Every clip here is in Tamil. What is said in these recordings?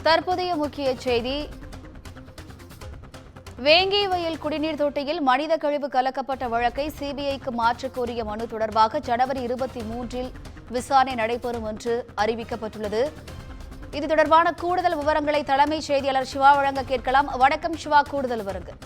தற்போதைய முக்கிய செய்தி. வேங்கிவயல் குடிநீர் தொட்டியில் மனித கழிவு கலக்கப்பட்ட வழக்கை சிபிஐக்கு மாற்றக் கோரிய மனு தொடர்பாக ஜனவரி 23 விசாரணை நடைபெறும் என்று அறிவிக்கப்பட்டுள்ளது. இது தொடர்பான கூடுதல் விவரங்களை தலைமைச் செய்தியாளர் சிவா வழங்க கேட்கலாம். வணக்கம் சிவா, கூடுதல் விவரங்கள்.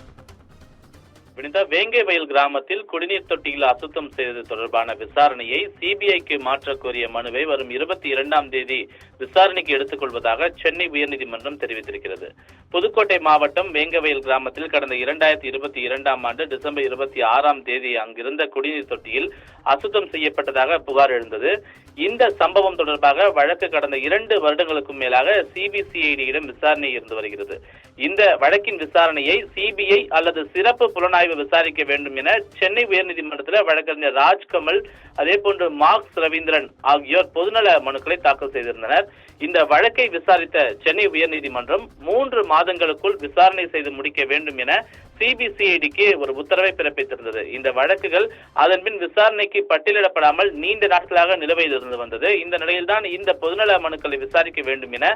வேங்கைவயல் கிராமத்தில் குடிநீர் தொட்டியில் அசுத்தம் செய்தது தொடர்பான விசாரணையை சிபிஐக்கு மாற்றக் கோரிய மனுவை வரும் 22ஆம் தேதி விசாரணைக்கு எடுத்துக் கொள்வதாக சென்னை உயர்நீதிமன்றம் தெரிவித்திருக்கிறது. புதுக்கோட்டை மாவட்டம் வேங்கவயல் கிராமத்தில் கடந்த 2022ஆம் ஆண்டு டிசம்பர் 26ஆம் தேதி அங்கிருந்த குடிநீர் தொட்டியில் அசுத்தம் செய்யப்பட்டதாக புகார் எழுந்தது. இந்த சம்பவம் தொடர்பாக வழக்கு கடந்த 2 வருடங்களுக்கும் மேலாக சிபிசிஐடியிடம் விசாரணை இருந்து வருகிறது. இந்த வழக்கின் விசாரணையை சிபிஐ அல்லது சிறப்பு புலனாய்வு விசாரிக்க வேண்டும் என சென்னை உயர்நீதிமன்றத்தில் வழக்கறிஞர் ராஜ்கமல், அதே போன்று மார்க்ஸ் ரவீந்திரன் ஆகியோர் பொதுநல மனுக்களை தாக்கல் செய்திருந்தனர். இந்த வழக்கை விசாரித்த சென்னை உயர்நீதிமன்றம் 3 மாதங்களுக்குள் விசாரணை செய்து முடிக்க வேண்டும் என சிபிசிஐடிக்கு ஒரு உத்தரவை பிறப்பித்திருந்தது. இந்த வழக்குகள் அதன்பின் விசாரணைக்கு பட்டியலிடப்படாமல் நீண்ட நாட்களாக நிலுவையில் இருந்து வந்தது. இந்த நிலையில்தான் இந்த பொதுநல மனுக்களை விசாரிக்க வேண்டும் என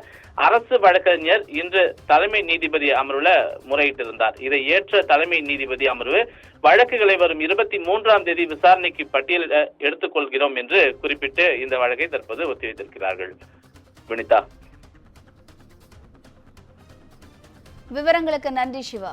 அரசு வழக்கறிஞர் இன்று தலைமை நீதிபதி அமர்வுல முறையிட்டிருந்தார். இதை ஏற்ற தலைமை நீதிபதி அமர்வு வழக்குகளை வரும் 23ஆம் தேதி விசாரணைக்கு பட்டியலிட எடுத்துக் கொள்கிறோம் என்று குறிப்பிட்டு இந்த வழக்கை தற்போது ஒத்திவைத்திருக்கிறார்கள். வினிதா, விவரங்களுக்கு நன்றி சிவா.